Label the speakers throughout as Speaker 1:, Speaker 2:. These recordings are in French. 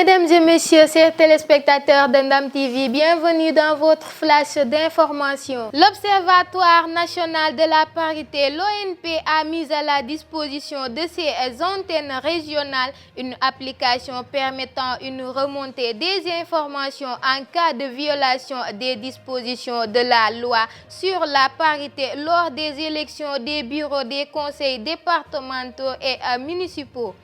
Speaker 1: Mesdames et messieurs, chers téléspectateurs de Ndam TV, bienvenue dans votre flash d'information. L'Observatoire national de la parité, l'ONP, a mis à la disposition de ses antennes régionales une application permettant une remontée des informations en cas de violation des dispositions de la loi sur la parité lors des élections des bureaux des conseils départementaux et municipaux.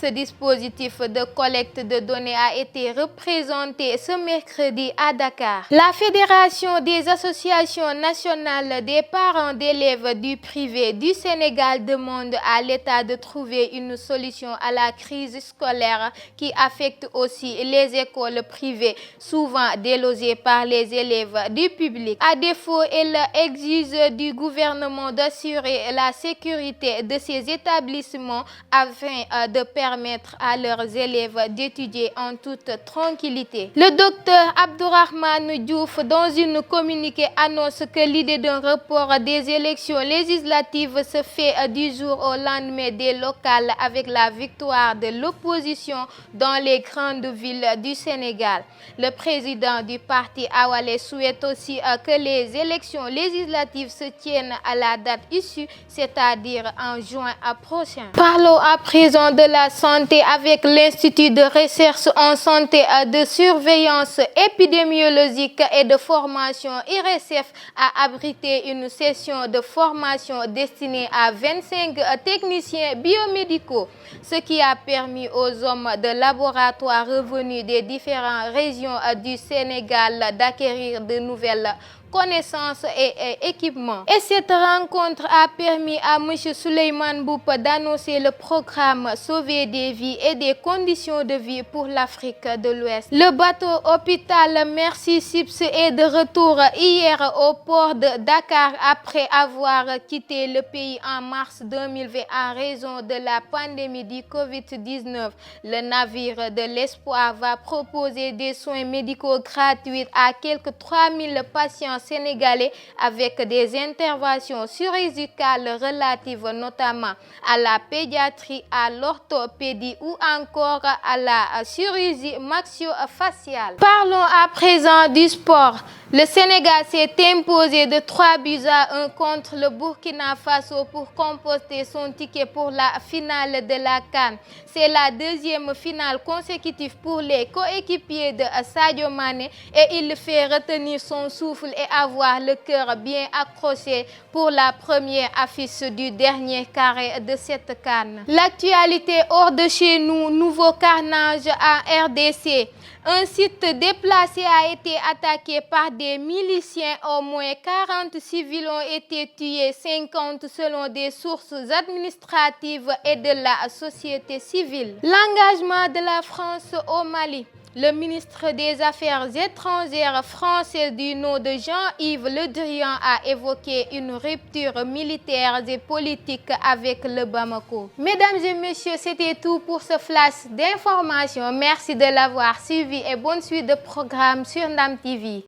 Speaker 1: Ce dispositif de collecte de données a été représenté ce mercredi à Dakar. La Fédération des associations nationales des parents d'élèves du privé du Sénégal demande à l'État de trouver une solution à la crise scolaire qui affecte aussi les écoles privées, souvent délogées par les élèves du public. À défaut, elle exige du gouvernement d'assurer la sécurité de ces établissements afin de permettre à leurs élèves d'étudier en toute tranquillité. Le docteur Abdourahmane Diouf, dans une communiqué, annonce que l'idée d'un report des élections législatives se fait du jour au lendemain des locales avec la victoire de l'opposition dans les grandes villes du Sénégal. Le président du parti Awalé souhaite aussi que les élections législatives se tiennent à la date issue, c'est-à-dire en juin prochain. Parlons à présent de la santé avec l'Institut de recherche en santé de surveillance épidémiologique et de formation IRESSEF a abrité une session de formation destinée à 25 techniciens biomédicaux, ce qui a permis aux hommes de laboratoire revenus des différentes régions du Sénégal d'acquérir de nouvelles connaissances et équipements. Et cette rencontre a permis à M. Souleymane Mboup d'annoncer le programme Sauver des vies et des conditions de vie pour l'Afrique de l'Ouest. Le bateau hôpital Merci Chips est de retour hier au port de Dakar après avoir quitté le pays en mars 2020 en raison de la pandémie du Covid-19. Le navire de l'Espoir va proposer des soins médicaux gratuits à quelques 3000 patients sénégalais avec des interventions chirurgicales relatives notamment à la pédiatrie, à l'orthopédie ou encore à la chirurgie maxillofaciale. Parlons à présent du sport. Le Sénégal s'est imposé de 3-1 contre le Burkina Faso pour composter son ticket pour la finale de la CAN. C'est la deuxième finale consécutive pour les coéquipiers de Sadio Mané et il fait retenir son souffle et avoir le cœur bien accroché pour la première affiche du dernier carré de cette CAN. L'actualité hors de chez nous, nouveau carnage en RDC. Un site déplacé a été attaqué par des miliciens. Au moins 40 civils ont été tués, 50 selon des sources administratives et de la société civile. L'engagement de la France au Mali. Le ministre des Affaires étrangères français du nom de Jean-Yves Le Drian a évoqué une rupture militaire et politique avec le Bamako. Mesdames et messieurs, c'était tout pour ce flash d'information. Merci de l'avoir suivi et bonne suite de programme sur Ndam TV.